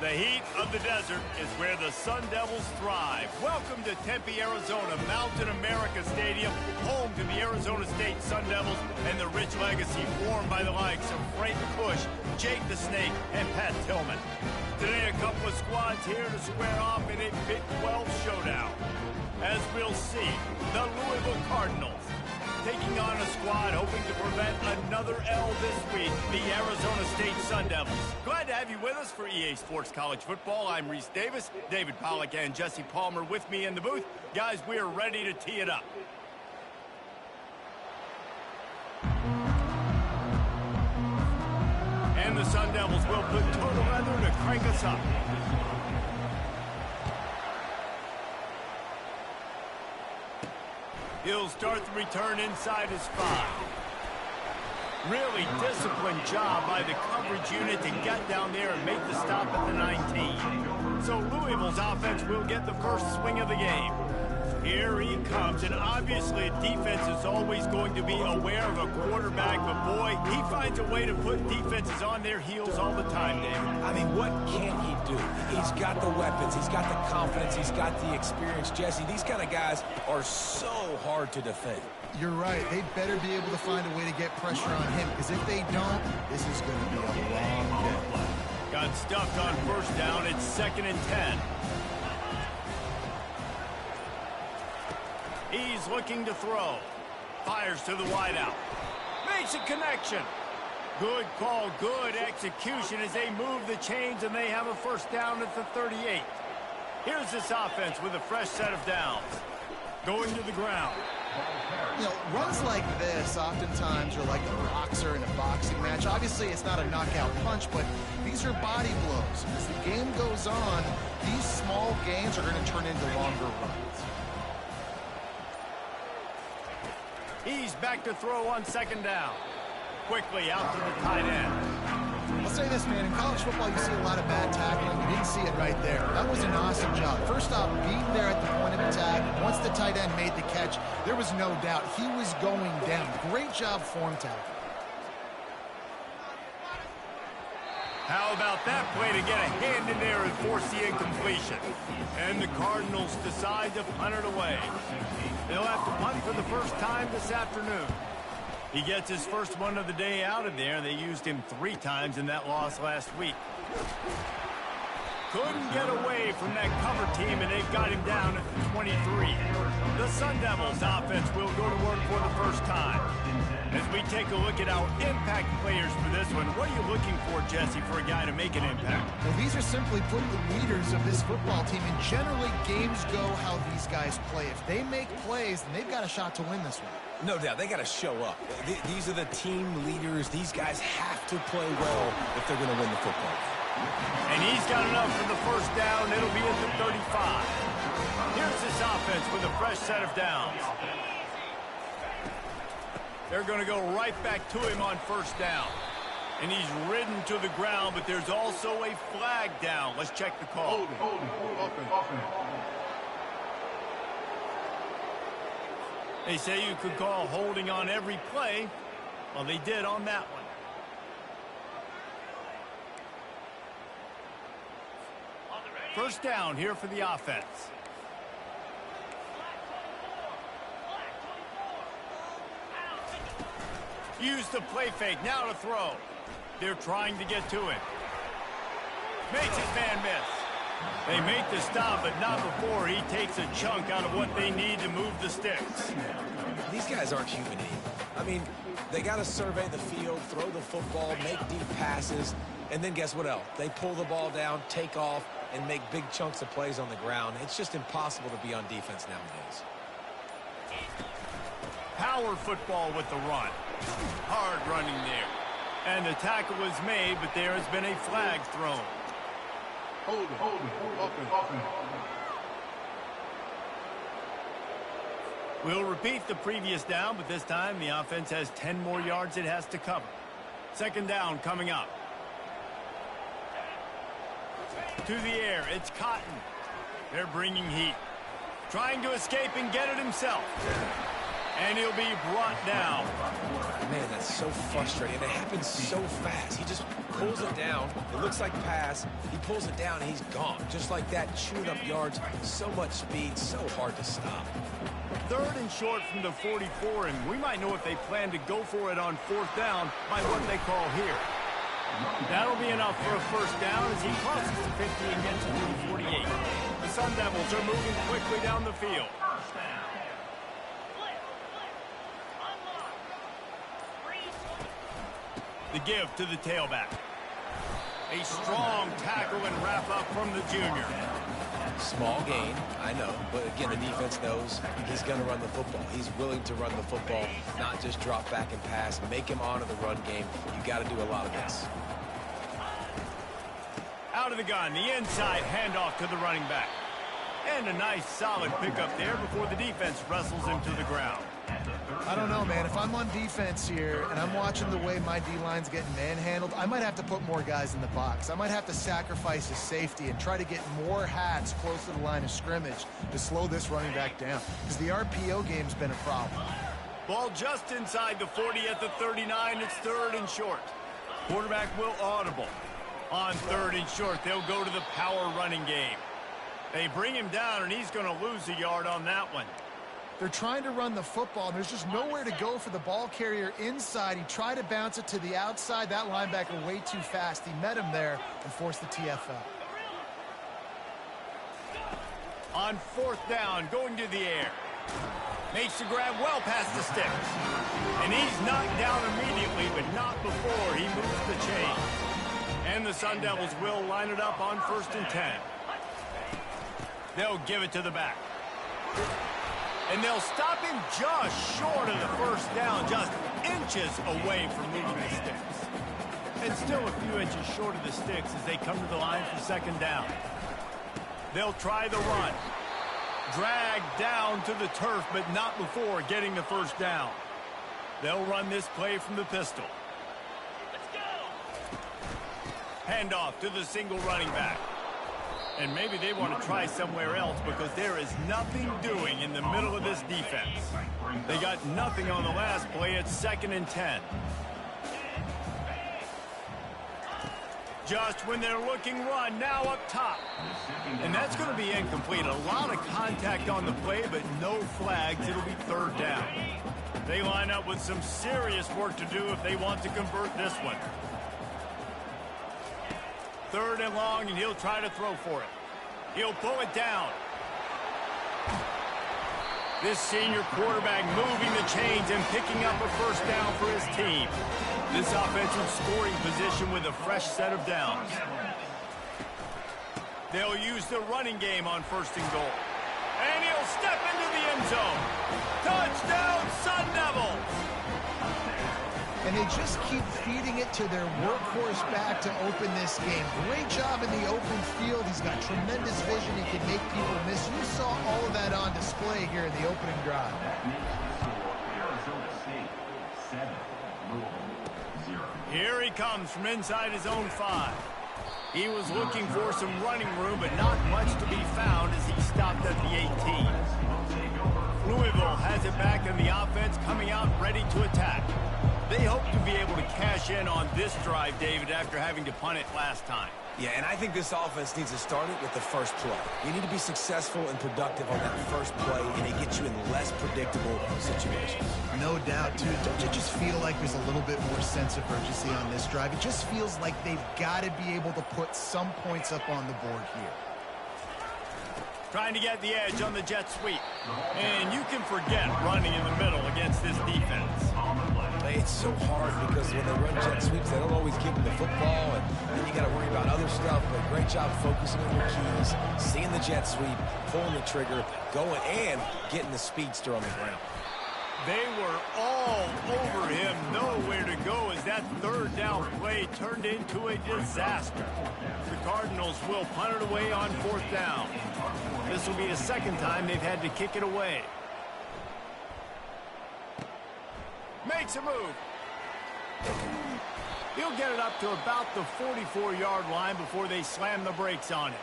The heat of the desert is where the Sun Devils thrive. Welcome to Tempe, Arizona, Mountain America Stadium, home to the Arizona State Sun Devils and the rich legacy formed by the likes of Frank Kush, Jake the Snake, and Pat Tillman. Today, a couple of squads here to square off in a Big 12 showdown. As we'll see, the Louisville Cardinals taking on a squad hoping to prevent another L this week, the Arizona State Sun Devils. Glad to have you with us for EA Sports College Football. I'm Reese Davis, David Pollack, and Jesse Palmer with me in the booth. Guys, we are ready to tee it up. And the Sun Devils will put total leather to crank us up. He'll start the return inside his 5. Really disciplined job by the coverage unit to get down there and make the stop at the 19. So Louisville's offense will get the first swing of the game. Here he comes, and obviously defense is always going to be aware of a quarterback, but boy, he finds a way to put defenses on their heels all the time, Dave. I mean, what can't he do? He's got the weapons, he's got the confidence, he's got the experience. Jesse, these kind of guys are so hard to defend. You're right. They better be able to find a way to get pressure on him, because if they don't, this is going to be a long day. Got stuffed on first down. It's 2nd and 10. He's looking to throw. Fires to the wideout. Makes a connection. Good call, good execution as they move the chains and they have a first down at the 38. Here's this offense with a fresh set of downs. Going to the ground. You know, runs like this oftentimes are like a boxer in a boxing match. Obviously, it's not a knockout punch, but these are body blows. As the game goes on, these small gains are going to turn into longer runs. He's back to throw on 2nd down. Quickly out to the tight end. I'll say this, man. In college football, you see a lot of bad tackling. You didn't see it right there. That was an awesome job. First off, being there at the point of attack. Once the tight end made the catch, there was no doubt he was going down. Great job form tackling. How about that play to get a hand in there and force the incompletion? And the Cardinals decide to punt it away. They'll have to punt for the first time this afternoon. He gets his first one of the day out of there. They used him 3 times in that loss last week. Couldn't get away from that cover team, and they've got him down at the 23. The Sun Devils offense will go to work for the first time. As we take a look at our impact players for this one, what are you looking for, Jesse, for a guy to make an impact? Well, these are simply put the leaders of this football team, and generally games go how these guys play. If they make plays, then they've got a shot to win this one. No doubt, they got to show up. These are the team leaders. These guys have to play well if they're going to win the football game. And he's got enough for the first down. It'll be at the 35. Here's this offense with a fresh set of downs. They're going to go right back to him on first down. And he's ridden to the ground, but there's also a flag down. Let's check the call. They say you could call holding on every play. Well, they did on that one. First down here for the offense. Use the play fake, now to throw. They're trying to get to him. Makes his man miss. They make the stop, but not before he takes a chunk out of what they need to move the sticks. These guys aren't human anymore. I mean, they got to survey the field, throw the football, make deep passes, and then guess what else? They pull the ball down, take off, and make big chunks of plays on the ground. It's just impossible to be on defense nowadays. Power football with the run. Hard running there. And the tackle was made, but there has been a flag thrown. Hold it. We'll repeat the previous down, but this time the offense has 10 more yards it has to cover. 2nd down coming up. To the air, it's Cotton. They're bringing heat. Trying to escape and get it himself. And he'll be brought down. Man, that's so frustrating. It happens so fast. He just pulls it down. It looks like pass. He pulls it down, and he's gone. Just like that, chewing up yards. So much speed, so hard to stop. 3rd and short from the 44, and we might know if they plan to go for it on 4th down by what they call here. That'll be enough for a first down as he crosses the 50 and gets to the 48. The Sun Devils are moving quickly down the field. The give to the tailback. A strong tackle and wrap up from the junior. Small gain, I know, but again, the defense knows he's going to run the football. He's willing to run the football, not just drop back and pass, make him honor the run game. You got to do a lot of this. Out of the gun, the inside handoff to the running back. And a nice solid pickup there before the defense wrestles him to the ground. I don't know, man. If I'm on defense here and I'm watching the way my D-line's getting manhandled, I might have to put more guys in the box. I might have to sacrifice his safety and try to get more hats close to the line of scrimmage to slow this running back down, because the RPO game's been a problem. Ball just inside the 40 at the 39. It's 3rd and short. Quarterback will audible. On 3rd and short, they'll go to the power running game. They bring him down, and he's going to lose a yard on that one. They're trying to run the football. There's just nowhere to go for the ball carrier inside. He tried to bounce it to the outside. That linebacker way too fast. He met him there and forced the TFL. On 4th down, going to the air. Makes the grab well past the sticks. And he's knocked down immediately, but not before he moves the chain. And the Sun Devils will line it up on 1st and 10. They'll give it to the back. And they'll stop him just short of the first down, just inches away from moving the sticks. And still a few inches short of the sticks as they come to the line for 2nd down. They'll try the run. Drag down to the turf, but not before getting the first down. They'll run this play from the pistol. Handoff to the single running back. And maybe they want to try somewhere else because there is nothing doing in the middle of this defense. They got nothing on the last play. It's 2nd and 10. Just when they're looking run, now up top. And that's going to be incomplete. A lot of contact on the play, but no flags. It'll be 3rd down. They line up with some serious work to do if they want to convert this one. 3rd and long, and he'll try to throw for it. He'll pull it down. This senior quarterback moving the chains and picking up a first down for his team. This offensive scoring position with a fresh set of downs. They'll use the running game on 1st and goal. And he'll step into the end zone. Touchdown, Sun Devils! And they just keep feeding it to their workhorse back to open this game. Great job in the open field. He's got tremendous vision. He can make people miss. You saw all of that on display here in the opening drive. Here he comes from inside his own 5. He was looking for some running room, but not much to be found as he stopped at the 18. Louisville has it back in the offense, coming out ready to attack. They hope to be able to cash in on this drive, David, after having to punt it last time. Yeah, and I think this offense needs to start it with the first play. You need to be successful and productive on that first play, and it gets you in less predictable situations. No doubt, too. Don't you just feel like there's a little bit more sense of urgency on this drive? It just feels like they've got to be able to put some points up on the board here. Trying to get the edge on the jet sweep. And you can forget running in the middle against this defense. It's so hard because when they run jet sweeps, they don't always give them the football, and then you got to worry about other stuff. But great job focusing on your keys, seeing the jet sweep, pulling the trigger, going, and getting the speedster on the ground. They were all over him, nowhere to go as that 3rd down play turned into a disaster. The Cardinals will punt it away on 4th down. This will be the 2nd time they've had to kick it away. Makes a move. He'll get it up to about the 44-yard line before they slam the brakes on him.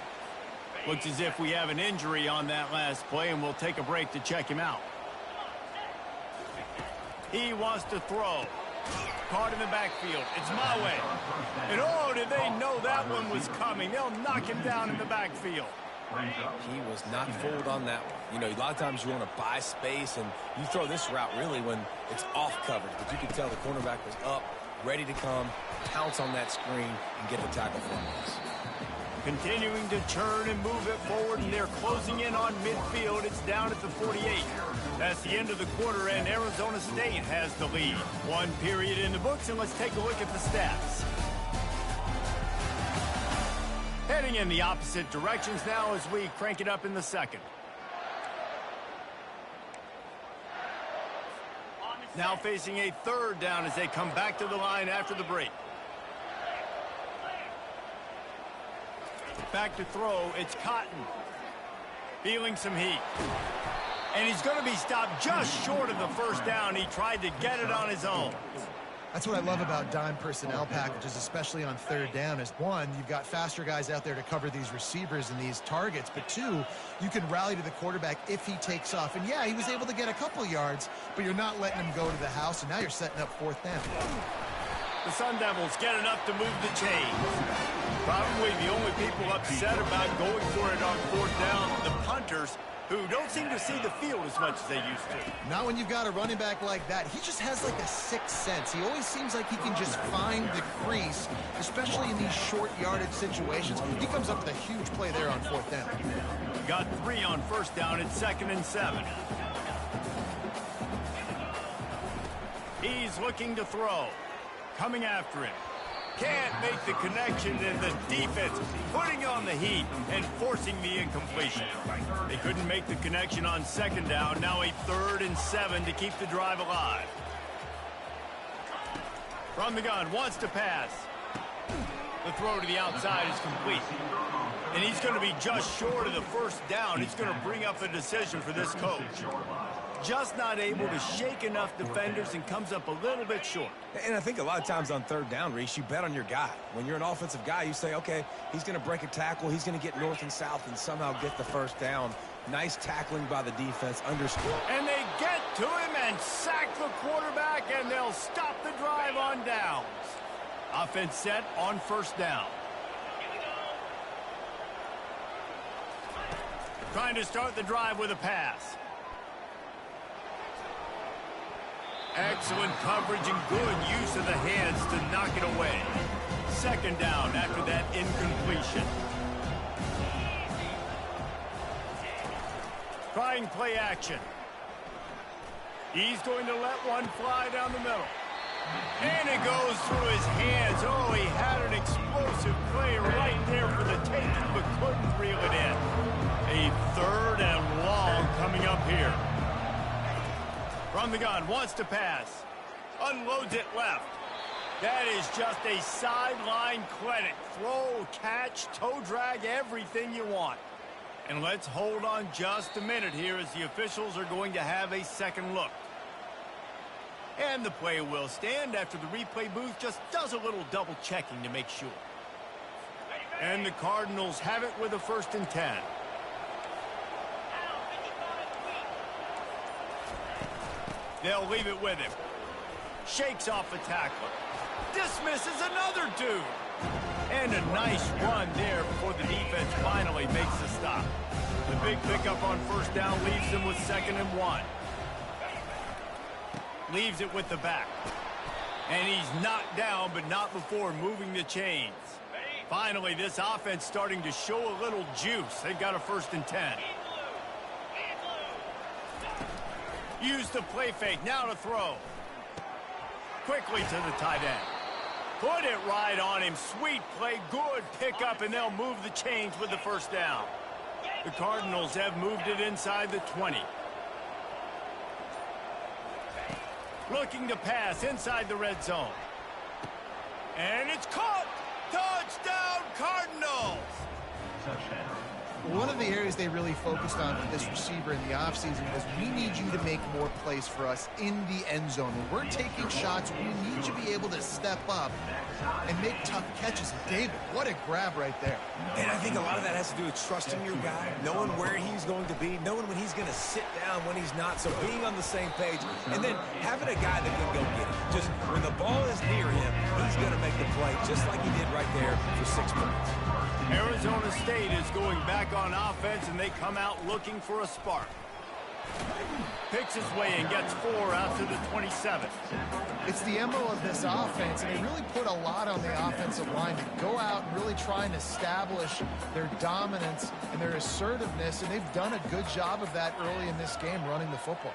Looks as if we have an injury on that last play, and we'll take a break to check him out. He wants to throw. Caught in the backfield. It's my way. And oh, did they know that one was coming? They'll knock him down in the backfield. He was not fooled on that one. You know, a lot of times you want to buy space, and you throw this route really when it's off coverage. But you can tell the cornerback was up, ready to come, pounce on that screen, and get the tackle for him. Continuing to turn and move it forward, and they're closing in on midfield. It's down at the 48. That's the end of the quarter, and Arizona State has the lead. One period in the books, and let's take a look at the stats. Heading in the opposite directions now as we crank it up in the second. Now facing a third down as they come back to the line after the break. Back to throw, it's Cotton. Feeling some heat. And he's going to be stopped just short of the first down. He tried to get it on his own. That's what I love about dime personnel packages, especially on third down, is one, you've got faster guys out there to cover these receivers and these targets, but two, you can rally to the quarterback if he takes off. And yeah, he was able to get a couple yards, but you're not letting him go to the house, and now you're setting up fourth down. The Sun Devils get enough to move the chains. Probably the only people upset about going for it on fourth down, the punters, who don't seem to see the field as much as they used to. Not when you've got a running back like that. He just has like a sixth sense. He always seems like he can just find the crease, especially in these short yardage situations. He comes up with a huge play there on fourth down. Got 3 on first down. It's 2nd and 7. He's looking to throw. Coming after him. Can't make the connection, and the defense putting on the heat and forcing the incompletion. They couldn't make the connection on second down. Now a 3rd and 7 to keep the drive alive. From the gun, wants to pass. The throw to the outside is complete. And he's going to be just short of the first down. He's going to bring up a decision for this coach. Just not able to shake enough defenders and comes up a little bit short. And I think a lot of times on third down, Reese, you bet on your guy. When you're an offensive guy, you say, okay, he's going to break a tackle, he's going to get north and south and somehow get the first down. Nice tackling by the defense, underscore. And they get to him and sack the quarterback, and they'll stop the drive on downs. Offense set on first down. Trying to start the drive with a pass. Excellent coverage and good use of the hands to knock it away. Second down after that incompletion. Trying play action. He's going to let one fly down the middle. And it goes through his hands. Oh, he had an explosive play right there for the taking, but couldn't reel it in. A 3rd and long coming up here. From the gun, wants to pass. Unloads it left. That is just a sideline clinic. Throw, catch, toe drag, everything you want. And let's hold on just a minute here as the officials are going to have a second look. And the play will stand after the replay booth just does a little double checking to make sure. And the Cardinals have it with a 1st and 10. They'll leave it with him. Shakes off a tackler. Dismisses another dude. And a nice run there before the defense finally makes the stop. The big pickup on first down leaves them with 2nd and 1. Leaves it with the back. And he's knocked down, but not before moving the chains. Finally, this offense starting to show a little juice. They've got a 1st and 10. Use the play fake, now to throw. Quickly to the tight end. Put it right on him. Sweet play, good pickup, and they'll move the chains with the first down. The Cardinals have moved it inside the 20. Looking to pass inside the red zone. And it's caught! Touchdown, Cardinals! one of the areas they really focused on with this receiver in the offseason was we need you to make more plays for us in the end zone. When we're taking shots, we need you to be able to step up and make tough catches. And David, what a grab right there. And I think a lot of that has to do with trusting your guy, knowing where he's going to be, knowing when he's going to sit down, when he's not, so being on the same page, and then having a guy that can go get it. Just when the ball is near him, he's going to make the play just like he did right there for 6 points. Arizona State is going back on offense, and they come out looking for a spark. Picks his way and gets 4 out to the 27. It's the MO of this offense, and they really put a lot on the offensive line to go out and really try and establish their dominance and their assertiveness, and they've done a good job of that early in this game running the football.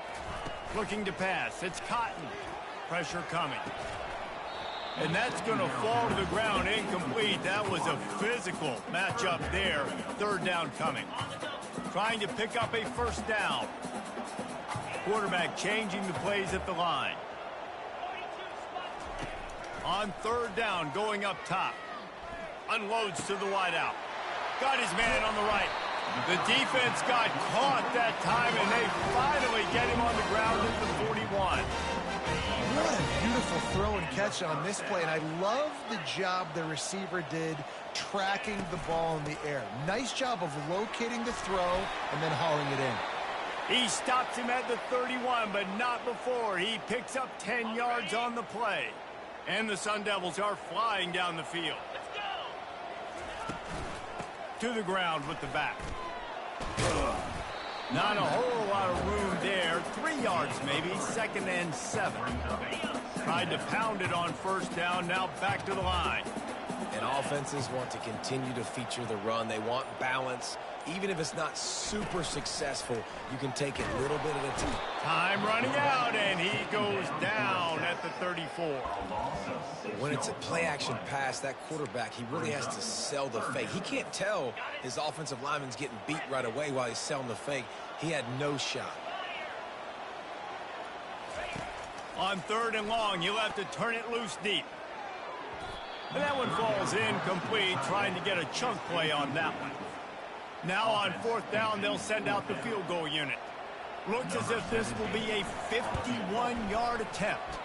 Looking to pass. It's Cotton. Pressure coming. And that's going to fall to the ground, incomplete. That was a physical matchup there. 3rd down coming. Trying to pick up a 1st down. Quarterback changing the plays at the line. On 3rd down, going up top. Unloads to the wideout. Got his man on the right. The defense got caught that time, and they finally get him on the ground at the 41. What a beautiful throw and catch on this play, and I love the job the receiver did tracking the ball in the air. Nice job of locating the throw and then hauling it in. He stops him at the 31, but not before. He picks up 10 yards on the play. And the Sun Devils are flying down the field. To the ground with the back. Not a whole lot of room there. 3 yards maybe. 2nd and 7. Tried to pound it on 1st down. Now back to the line. And offenses want to continue to feature the run. They want balance. Even if it's not super successful, you can take it a little bit at a time. Time running out, and he goes down at the 34. When it's a play-action pass, that quarterback, he really has to sell the fake. He can't tell his offensive lineman's getting beat right away while he's selling the fake. He had no shot. On 3rd and long, you'll have to turn it loose deep. And that one falls incomplete, trying to get a chunk play on that one. Now on 4th down, they'll send out the field goal unit. Looks as if this will be a 51-yard attempt.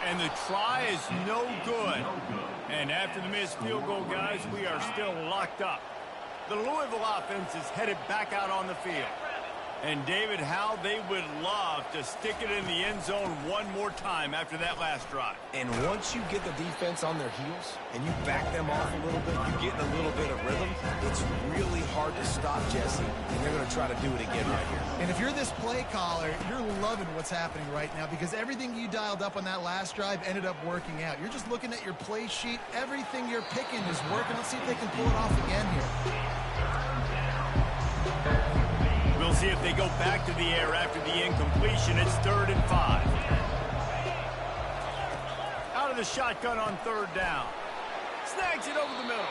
And the try is no good. And after the missed field goal, guys, we are still locked up. The Louisville offense is headed back out on the field. And David, how they would love to stick it in the end zone one more time after that last drive. And once you get the defense on their heels and you back them off a little bit, you get in a little bit of rhythm, it's really hard to stop Jesse, and they're going to try to do it again right here. And if you're this play caller, you're loving what's happening right now because everything you dialed up on that last drive ended up working out. You're just looking at your play sheet. Everything you're picking is working. Let's see if they can pull it off again here. We'll see if they go back to the air after the incompletion. It's 3rd and 5. Out of the shotgun on 3rd down. Snags it over the middle.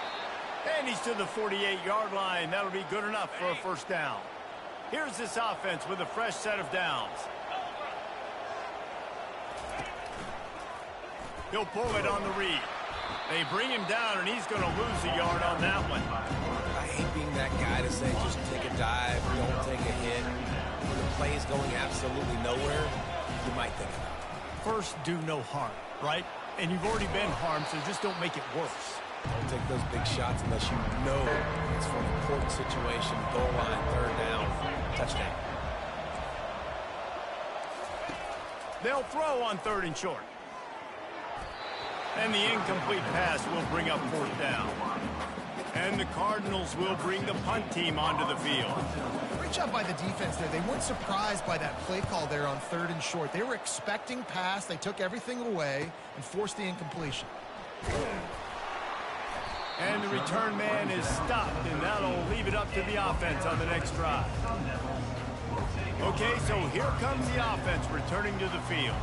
And he's to the 48-yard line. That'll be good enough for a 1st down. Here's this offense with a fresh set of downs. He'll pull it on the read. They bring him down, and he's going to lose a yard on that one. I hate being that guy to say just take a dive, don't take a hit. When the play is going absolutely nowhere, you might think about it. First, do no harm, right? And you've already been harmed, so just don't make it worse. Don't take those big shots unless you know it's for an important situation. Goal line, 3rd down, touchdown. They'll throw on 3rd and short. And the incomplete pass will bring up 4th down. And the Cardinals will bring the punt team onto the field. Great job by the defense there. They weren't surprised by that play call there on 3rd and short. They were expecting pass. They took everything away and forced the incompletion. And the return man is stopped, and that'll leave it up to the offense on the next drive. Okay, so here comes the offense returning to the field.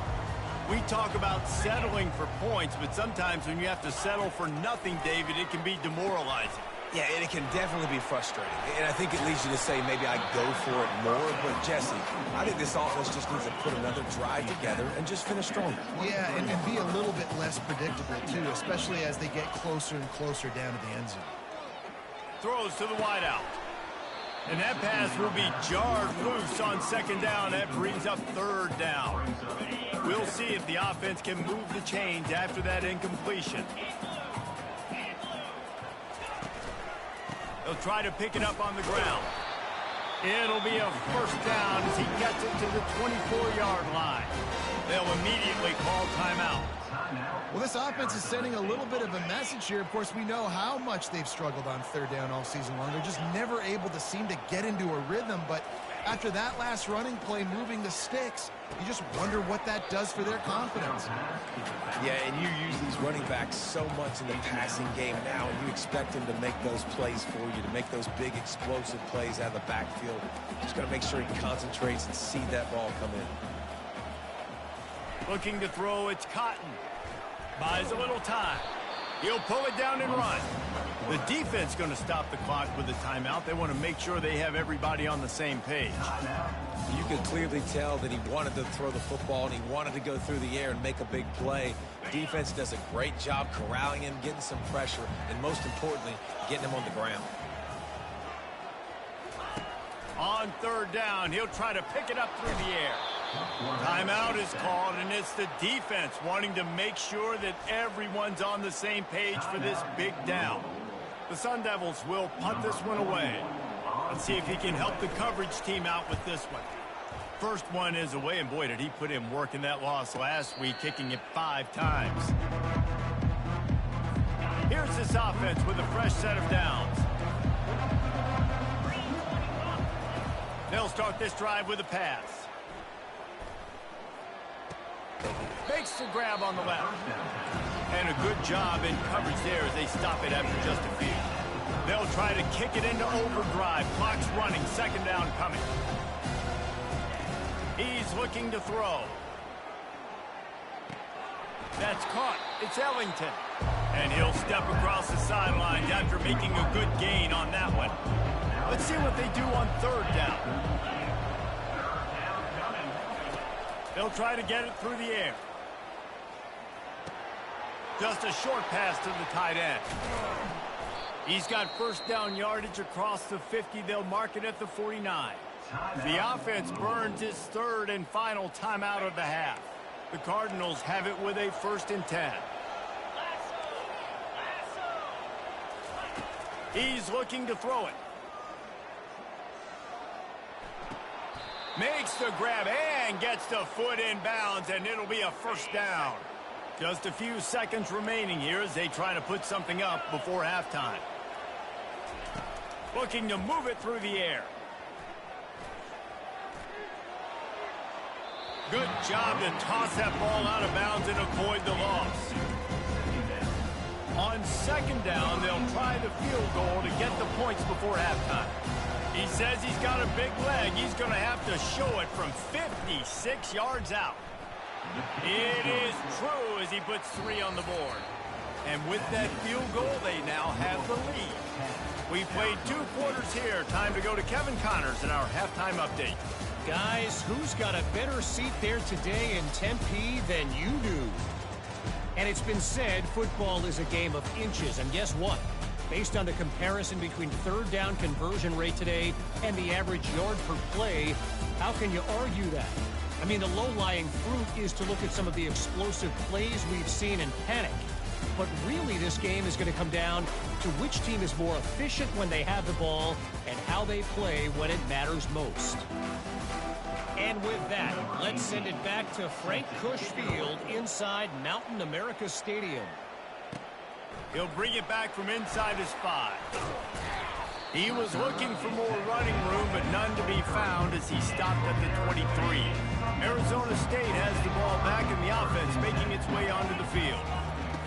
We talk about settling for points, but sometimes when you have to settle for nothing, David, it can be demoralizing. Yeah, and it can definitely be frustrating. And I think it leads you to say maybe I go for it more. But, Jesse, I think this offense just needs to put another drive together and just finish stronger. Yeah, and be a little bit less predictable, too, especially as they get closer and closer down to the end zone. Throws to the wideout. And that pass will be jarred loose on second down. That brings up third down. We'll see if the offense can move the chains after that incompletion. They'll try to pick it up on the ground. It'll be a first down as he gets it to the 24-yard line. They'll immediately call timeout. Well, this offense is sending a little bit of a message here. Of course, we know how much they've struggled on third down all season long. They're just never able to seem to get into a rhythm. But after that last running play moving the sticks, you just wonder what that does for their confidence. Yeah, and you use these running backs so much in the passing game now, and you expect them to make those plays for you, to make those big explosive plays out of the backfield. Just got to make sure he concentrates and see that ball come in. Looking to throw, it's Cotton. Buys a little time. He'll pull it down and run. The defense going to stop the clock with a timeout. They want to make sure they have everybody on the same page. You could clearly tell that he wanted to throw the football and he wanted to go through the air and make a big play. Defense does a great job corralling him, getting some pressure, and most importantly, getting him on the ground. On third down, he'll try to pick it up through the air. Timeout is called, and it's the defense wanting to make sure that everyone's on the same page for this big down. The Sun Devils will punt this one away. Let's see if he can help the coverage team out with this one. First one is away, and boy, did he put in work in that loss last week, kicking it 5 times. Here's this offense with a fresh set of downs. They'll start this drive with a pass. Makes the grab on the left. And a good job in coverage there as they stop it after just a few. They'll try to kick it into overdrive. Clock's running. Second down coming. He's looking to throw. That's caught. It's Ellington. And he'll step across the sidelines after making a good gain on that one. Let's see what they do on third down. They'll try to get it through the air. Just a short pass to the tight end. He's got first down yardage across the 50. They'll mark it at the 49. The offense burns its third and final timeout of the half. The Cardinals have it with a 1st and 10. He's looking to throw it. Makes the grab and gets the foot in bounds, and it'll be a first down. Just a few seconds remaining here as they try to put something up before halftime. Looking to move it through the air. Good job to toss that ball out of bounds and avoid the loss. On second down, they'll try the field goal to get the points before halftime. He says he's got a big leg. He's going to have to show it from 56 yards out. It is true as he puts 3 on the board. And with that field goal, they now have the lead. We played 2 quarters here. Time to go to Kevin Connors in our halftime update. Guys, who's got a better seat there today in Tempe than you do? And it's been said football is a game of inches. And guess what? Based on the comparison between third down conversion rate today and the average yard per play, how can you argue that? I mean, the low-lying fruit is to look at some of the explosive plays we've seen and panic. But really, this game is going to come down to which team is more efficient when they have the ball and how they play when it matters most. And with that, let's send it back to Frank Cush Field inside Mountain America Stadium. He'll bring it back from inside his 5. He was looking for more running room, but none to be found as he stopped at the 23. Arizona State has the ball back in the offense, making its way onto the field.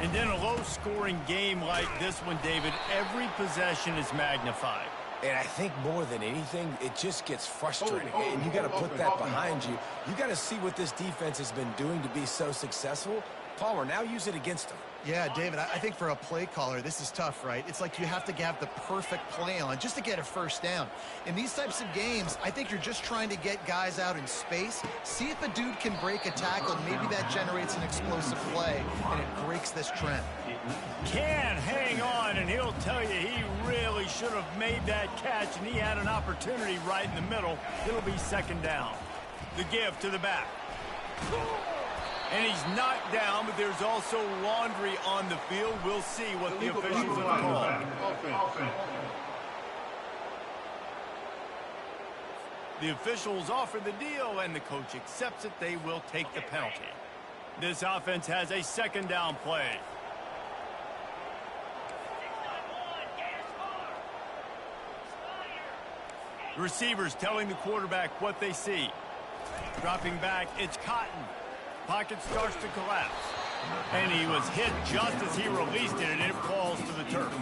And in a low-scoring game like this one, David, every possession is magnified. And I think more than anything, it just gets frustrating. And you got to put that behind you. You got to see what this defense has been doing to be so successful. call or now use it against them. Yeah, David, I think for a play caller, this is tough, right? It's like you have to have the perfect play on just to get a first down. In these types of games, I think you're just trying to get guys out in space, see if a dude can break a tackle. Maybe that generates an explosive play, and it breaks this trend. Can hang on, and he'll tell you he really should have made that catch, and he had an opportunity right in the middle. It'll be second down. The give to the back. And he's knocked down, but there's also laundry on the field. We'll see what the officials have called. The officials offer the deal, and the coach accepts it. They will take the penalty. This offense has a second down play. The receivers telling the quarterback what they see. Dropping back, it's Cotton. Pocket starts to collapse. And he was hit just as he released it, and it falls to the turf.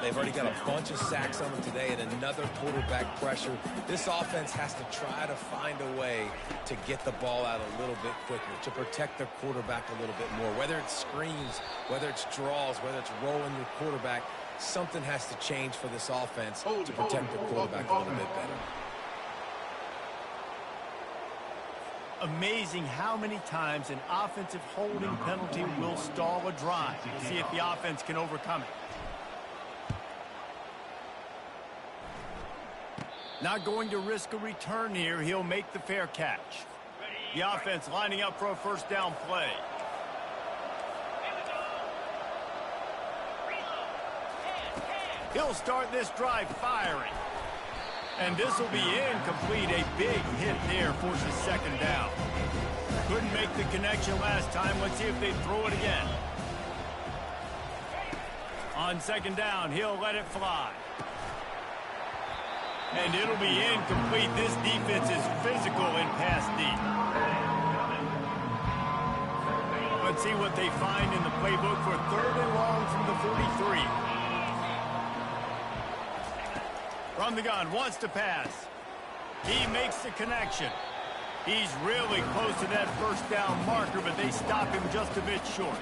They've already got a bunch of sacks on them today and another quarterback pressure. This offense has to try to find a way to get the ball out a little bit quicker, to protect their quarterback a little bit more. Whether it's screens, whether it's draws, whether it's rolling your quarterback, something has to change for this offense to protect their quarterback a little bit better. Amazing how many times an offensive holding penalty will stall a drive. We'll see if the offense can overcome it. Not going to risk a return here. He'll make the fair catch. The offense lining up for a first down play. He'll start this drive firing. And this will be incomplete. A big hit there forces second down. Couldn't make the connection last time. Let's see if they throw it again. On second down, he'll let it fly. And it'll be incomplete. This defense is physical in pass deep. Let's see what they find in the playbook for third and long from the 43. From the gun, wants to pass. He makes the connection. He's really close to that first down marker, but they stop him just a bit short.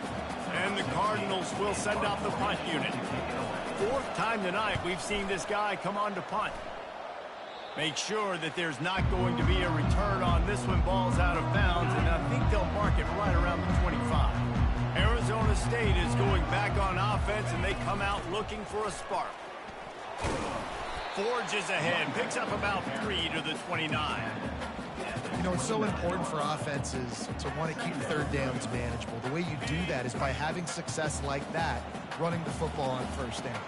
And the Cardinals will send out the punt unit. Fourth time tonight we've seen this guy come on to punt. Make sure that there's not going to be a return on this one. Ball's out of bounds, and I think they'll mark it right around the 25. Arizona State is going back on offense, and they come out looking for a spark. Forges ahead, picks up about 3 to the 29. You know, it's so important for offenses to want to keep third downs manageable. The way you do that is by having success like that, running the football on first down.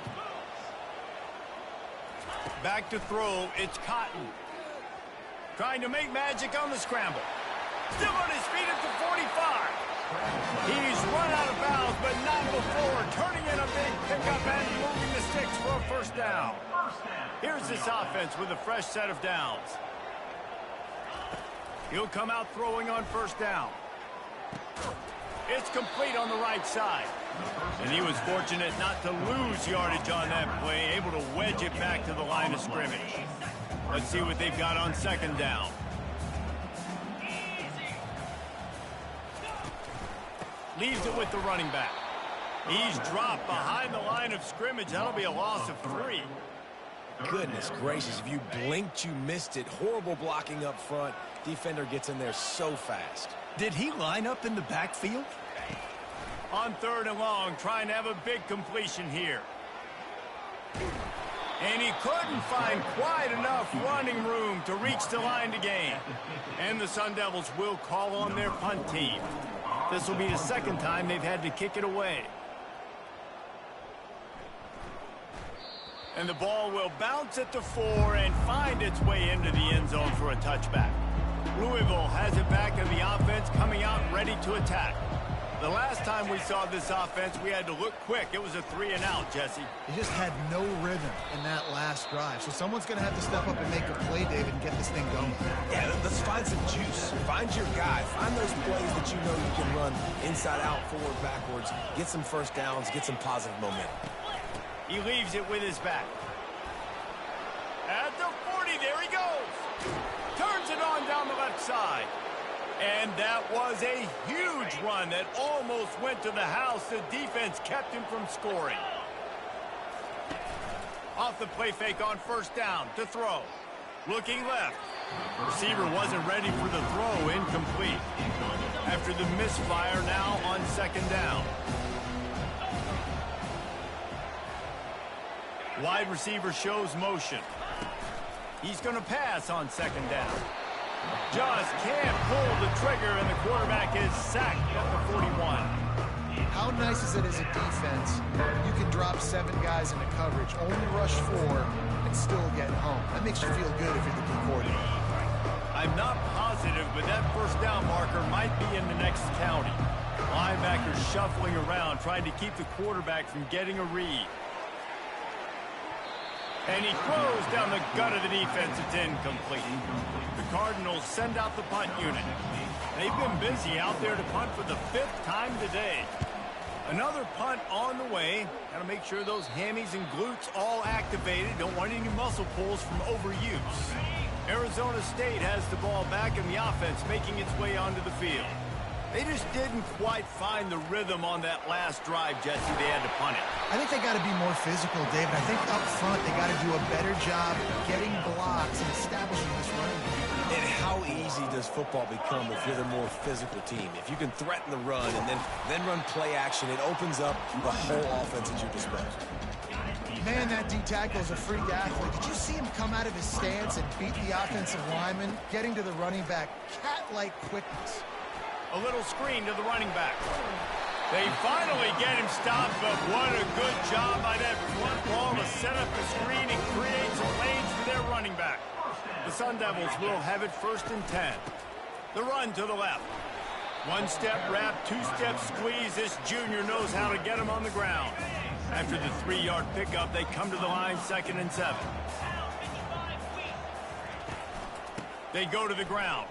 Back to throw, it's Cotton. Trying to make magic on the scramble. Still on his feet at the 45. He's run out of bounds, but not before. Turning in a big pickup and moving the sticks for a first down. Here's this offense with a fresh set of downs. He'll come out throwing on first down. It's complete on the right side. And he was fortunate not to lose yardage on that play, able to wedge it back to the line of scrimmage. Let's see what they've got on second down. Leaves it with the running back. He's dropped behind the line of scrimmage. That'll be a loss of 3. Goodness gracious, if you blinked, you missed it. Horrible blocking up front. Defender gets in there so fast. Did he line up in the backfield? On third and long, trying to have a big completion here. And he couldn't find quite enough running room to reach the line to gain. And the Sun Devils will call on their punt team. This will be the second time they've had to kick it away. And the ball will bounce at the 4 and find its way into the end zone for a touchback. Louisville has it back in the offense, coming out ready to attack. The last time we saw this offense, we had to look quick. It was a 3-and-out, Jesse. They just had no rhythm in that last drive. So someone's going to have to step up and make a play, David, and get this thing going. Yeah, let's find some juice. Find your guy. Find those plays that you know you can run inside out, forward, backwards. Get some first downs. Get some positive momentum. He leaves it with his back. At the 40, there he goes. Turns it on down the left side. And that was a huge run that almost went to the house. The defense kept him from scoring. Off the play fake on first down to throw. Looking left. Receiver wasn't ready for the throw. Incomplete. After the misfire, now on second down. Wide receiver shows motion. He's going to pass on second down. Just can't pull the trigger, and the quarterback is sacked at the 41. How nice is it as a defense? You can drop 7 guys into coverage, only rush 4, and still get home. That makes you feel good if you're the D coordinator. I'm not positive, but that first down marker might be in the next county. Linebackers shuffling around, trying to keep the quarterback from getting a read. And he throws down the gut of the defense. It's incomplete. The Cardinals send out the punt unit. They've been busy out there to punt for the 5th time today. Another punt on the way. Got to make sure those hammies and glutes all activated. Don't want any muscle pulls from overuse. Arizona State has the ball back, and the offense making its way onto the field. They just didn't quite find the rhythm on that last drive, Jesse. They had to punt it. I think they got to be more physical, David. I think up front they got to do a better job getting blocks and establishing this running game. And how easy does football become if you're the more physical team? If you can threaten the run and then run play action, it opens up the whole offense at your disposal. Man, that D tackle is a freak athlete. Did you see him come out of his stance and beat the offensive lineman, getting to the running back? Cat-like quickness. A little screen to the running back. They finally get him stopped, but what a good job by that front ball to set up the screen and create some lanes for their running back. The Sun Devils will have it 1st and 10. The run to the left. 1-step wrap, 2-step squeeze. This junior knows how to get him on the ground. After the 3-yard pickup, they come to the line 2nd and 7. They go to the ground.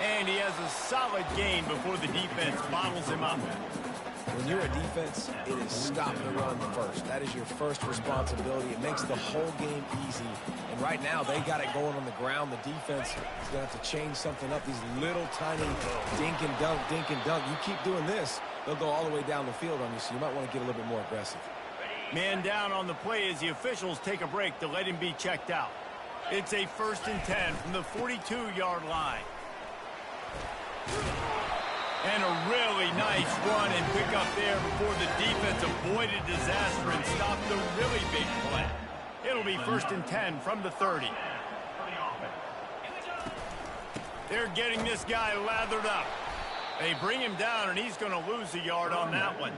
And he has a solid gain before the defense bottles him up. When you're a defense, it is stop the run first. That is your first responsibility. It makes the whole game easy. And right now, they got it going on the ground. The defense is going to have to change something up. These little tiny dink and dunk, dink and dunk. You keep doing this, they'll go all the way down the field on you, so you might want to get a little bit more aggressive. Man down on the play as the officials take a break to let him be checked out. It's a 1st and 10 from the 42-yard line. And a really nice run and pick up there before the defense avoided disaster and stopped the really big play. It'll be 1st and 10 from the 30. They're getting this guy lathered up. They bring him down, and he's going to lose a yard on that one.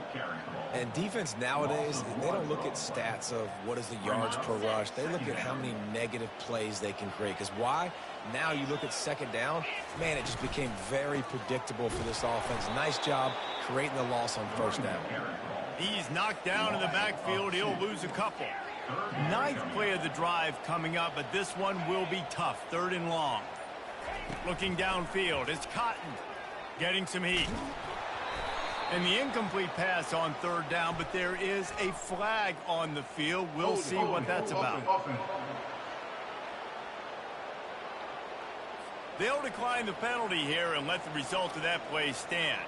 And defense nowadays, they don't look at stats of what is the yards per rush. They look at how many negative plays they can create. Because why? Now you look at 2nd down, man, it just became very predictable for this offense. Nice job creating the loss on 1st down. He's knocked down in the backfield. He'll lose a couple. 9th play of the drive coming up, but this one will be tough. 3rd and long. Looking downfield, it's Cotton getting some heat. And the incomplete pass on 3rd down, but there is a flag on the field. We'll see what that's about. They'll decline the penalty here and let the result of that play stand.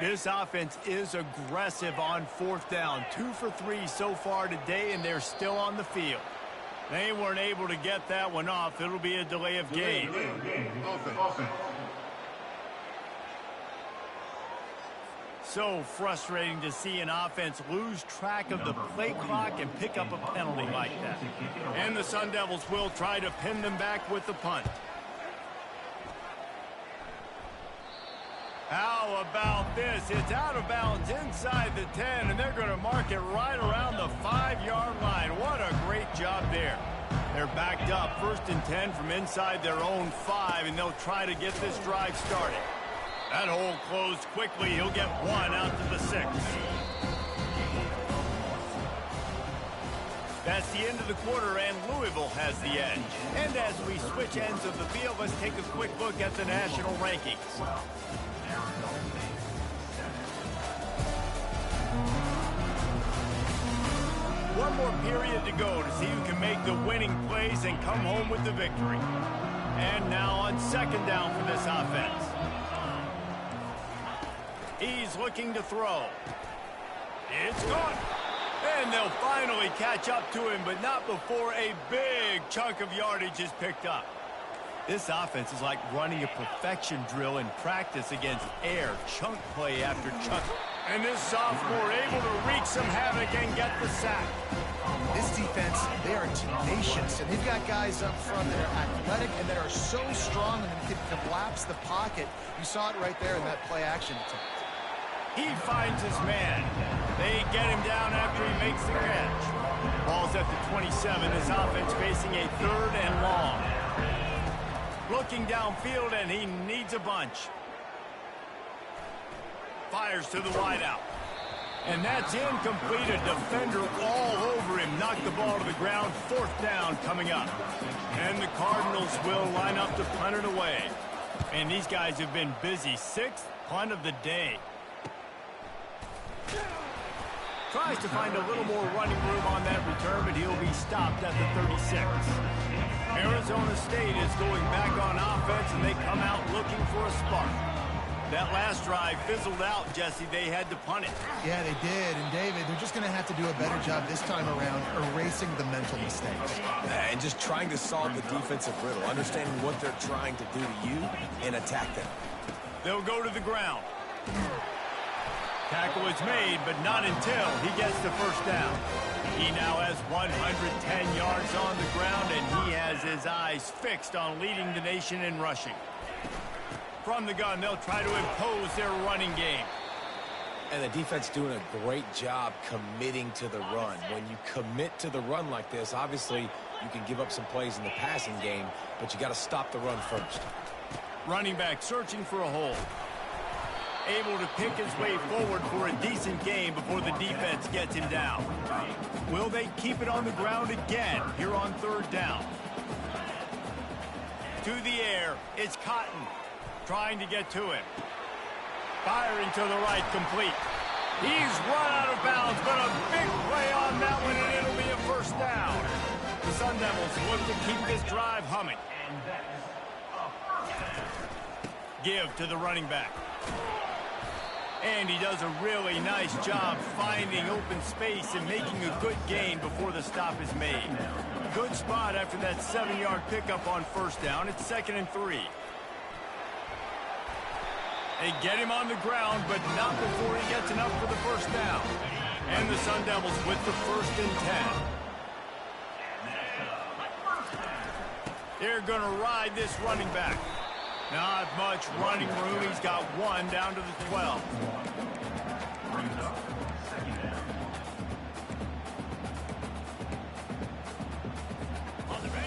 This offense is aggressive on 4th down. 2 for 3 so far today, and they're still on the field. They weren't able to get that one off. It'll be a delay of game. So frustrating to see an offense lose track of the play clock and pick up a penalty like that. And the Sun Devils will try to pin them back with the punt. How about this? It's out of bounds inside the 10, and they're going to mark it right around the 5-yard line. What a great job there. They're backed up 1st and 10 from inside their own 5, and they'll try to get this drive started. That hole closed quickly. He'll get 1 out to the 6. That's the end of the quarter, and Louisville has the edge. And as we switch ends of the field, let's take a quick look at the national rankings. One more period to go to see who can make the winning plays and come home with the victory. And now on second down for this offense. He's looking to throw. It's gone. And they'll finally catch up to him, but not before a big chunk of yardage is picked up. This offense is like running a perfection drill in practice against air, chunk play after chunk. And this sophomore able to wreak some havoc and get the sack. This defense, they are tenacious, and they've got guys up front that are athletic and that are so strong and can collapse the pocket. You saw it right there in that play-action attempt. He finds his man. They get him down after he makes the catch. Ball's at the 27. His offense facing a 3rd and long. Looking downfield, and he needs a bunch. Fires to the wideout. And that's incomplete. A defender all over him. Knocked the ball to the ground. 4th down coming up. And the Cardinals will line up to punt it away. And these guys have been busy. 6th punt of the day. Tries to find a little more running room on that return, but he'll be stopped at the 36. Arizona State is going back on offense, and they come out looking for a spark. That last drive fizzled out, Jesse. They had to punt it. Yeah, they did. And, David, they're just going to have to do a better job this time around erasing the mental mistakes. And just trying to solve the defensive riddle, understanding what they're trying to do to you and attack them. They'll go to the ground. Tackle is made, but not until he gets the 1st down. He now has 110 yards on the ground, and he has his eyes fixed on leading the nation in rushing. From the gun, they'll try to impose their running game. And the defense doing a great job committing to the run. When you commit to the run like this, obviously you can give up some plays in the passing game, but you got to stop the run first. Running back searching for a hole. Able to pick his way forward for a decent game before the defense gets him down. Will they keep it on the ground again here on 3rd down? To the air, it's Cotton trying to get to him. Firing to the right, complete. He's run out of bounds, but a big play on that one, and it'll be a 1st down. The Sun Devils look to keep this drive humming. Give to the running back. And he does a really nice job finding open space and making a good gain before the stop is made. Good spot after that 7-yard pickup on 1st down. It's 2nd and 3. They get him on the ground, but not before he gets enough for the 1st down. And the Sun Devils with the 1st and 10. They're going to ride this running back. Not much running room. He's got 1 down to the 12.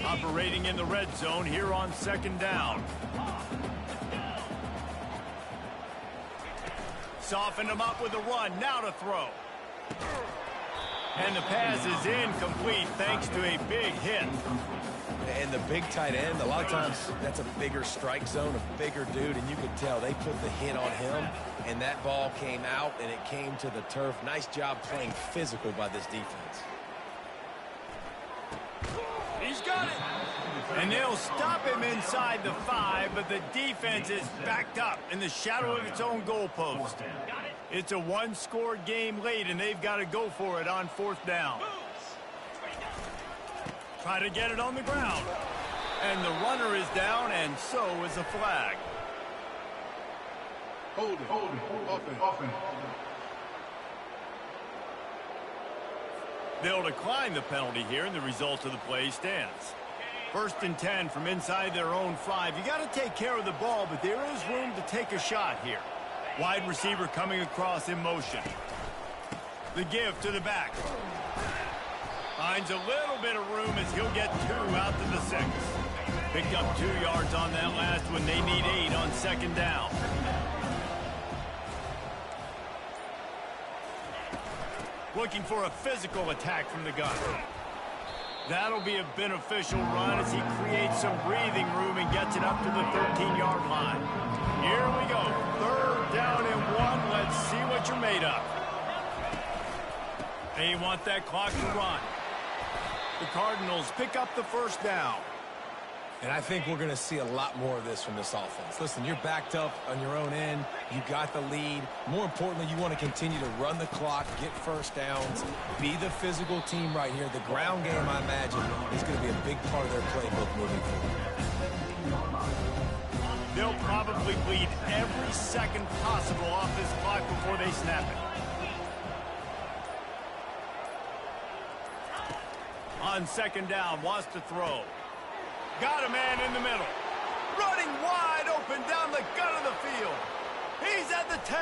Operating in the red zone here on 2nd down. Soften him up with a run. Now to throw. And the pass is incomplete thanks to a big hit. And the big tight end, a lot of times that's a bigger strike zone, a bigger dude, and you could tell they put the hit on him, and that ball came out, and it came to the turf. Nice job playing physical by this defense. He's got it. And they'll stop him inside the 5, but the defense is backed up in the shadow of its own goalpost. It's a 1-score game late, and they've got to go for it on 4th down. Try to get it on the ground. And the runner is down, and so is a flag. Hold it. Offense. They'll decline the penalty here, and the result of the play stands. 1st and 10 from inside their own 5. You got to take care of the ball, but there is room to take a shot here. Wide receiver coming across in motion. The give to the back. Finds a little bit of room as he'll get 2 out to the 6. Picked up 2 yards on that last one. They need 8 on 2nd down. Looking for a physical attack from the gun. That'll be a beneficial run as he creates some breathing room and gets it up to the 13-yard line. Here we go. 3rd down and 1. Let's see what you're made of. They want that clock to run. The Cardinals pick up the 1st down. And I think we're going to see a lot more of this from this offense. Listen, you're backed up on your own end. You got the lead. More importantly, you want to continue to run the clock, get 1st downs, be the physical team right here. The ground game, I imagine, is going to be a big part of their playbook moving forward. They'll probably bleed every second possible off this clock before they snap it. On 2nd down, wants to throw. Got a man in the middle. Running wide open down the gut of the field. He's at the 10.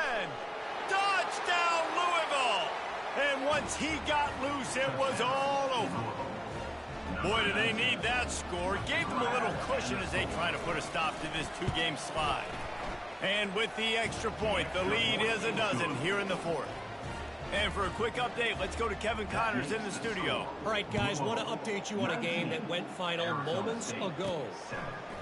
Touchdown, Louisville. And once he got loose, it was all over. Boy, do they need that score. Gave them a little cushion as they try to put a stop to this 2-game slide. And with the extra point, the lead is a dozen here in the 4th. And for a quick update, let's go to Kevin Connors in the studio. All right, guys, want to update you on a game that went final moments ago.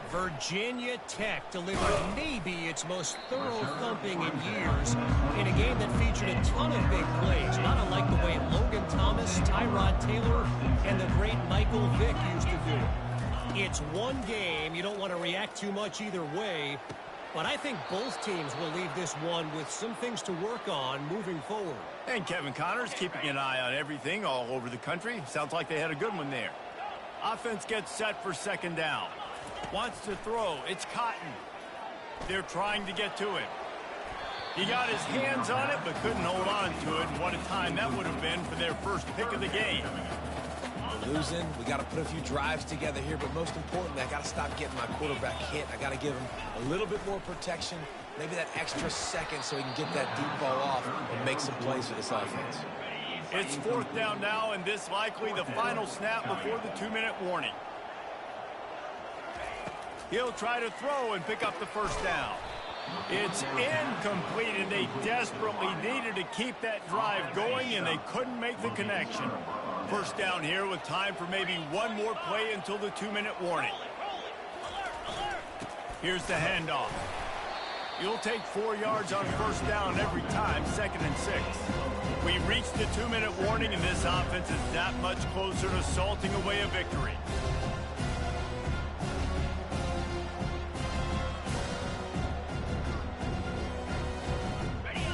Virginia Tech delivered maybe its most thorough thumping in years in a game that featured a ton of big plays, not unlike the way Logan Thomas, Tyrod Taylor, and the great Michael Vick used to do it. It's one game. You don't want to react too much either way. But I think both teams will leave this one with some things to work on moving forward. And Kevin Connors keeping an eye on everything all over the country. Sounds like they had a good one there. Offense gets set for 2nd down. Wants to throw. It's Cotton. They're trying to get to him. He got his hands on it but couldn't hold on to it. And what a time that would have been for their first pick of the game. Losing, we got to put a few drives together here, but most importantly, I got to stop getting my quarterback hit. I got to give him a little bit more protection, maybe that extra second so he can get that deep ball off and make some plays for this offense. It's 4th down now, and this likely the final snap before the 2-minute warning. He'll try to throw and pick up the 1st down. It's incomplete, and they desperately needed to keep that drive going, and they couldn't make the connection. 1st down here with time for maybe one more play until the 2-minute warning. Here's the handoff. You'll take 4 yards on 1st down every time, 2nd and 6. We reached the 2-minute warning, and this offense is that much closer to salting away a victory.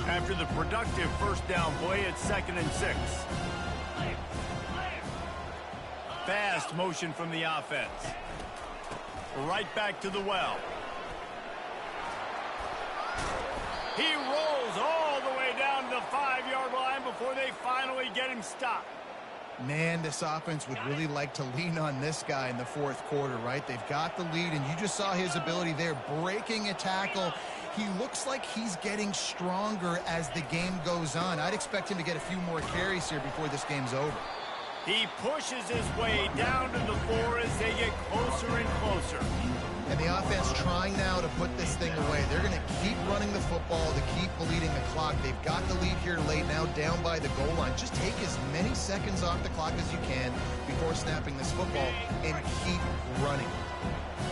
After the productive 1st down play, it's 2nd and 6. Fast motion from the offense. Right back to the well. He rolls all the way down to the 5-yard line before they finally get him stopped. Man, this offense would really like to lean on this guy in the 4th quarter, right? They've got the lead, and you just saw his ability there, breaking a tackle. He looks like he's getting stronger as the game goes on. I'd expect him to get a few more carries here before this game's over. He pushes his way down to the 4 as they get closer and closer. And the offense trying now to put this thing away. They're going to keep running the football to keep bleeding the clock. They've got the lead here late, now down by the goal line. Just take as many seconds off the clock as you can before snapping this football and keep running.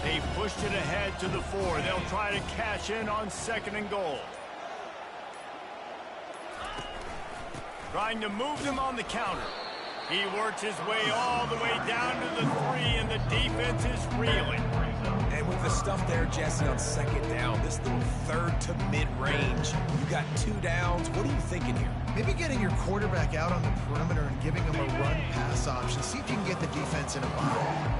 They pushed it ahead to the 4. They'll try to cash in on 2nd and goal. Trying to move them on the counter. He works his way all the way down to the 3, and the defense is reeling. And with the stuff there, Jesse, on 2nd down, this little 3rd to mid-range, you got 2 downs. What are you thinking here? Maybe getting your quarterback out on the perimeter and giving him a run-pass option. See if you can get the defense in a bind.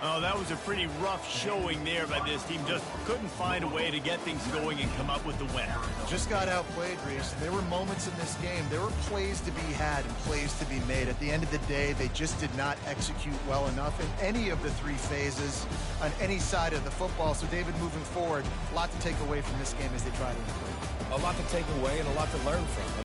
Oh, that was a pretty rough showing there by this team. Just couldn't find a way to get things going and come up with the win. Just got outplayed, Reese. There were moments in this game. There were plays to be had and plays to be made. At the end of the day, they just did not execute well enough in any of the 3 phases on any side of the football. So, David, moving forward, a lot to take away from this game as they try to improve. A lot to take away and a lot to learn from.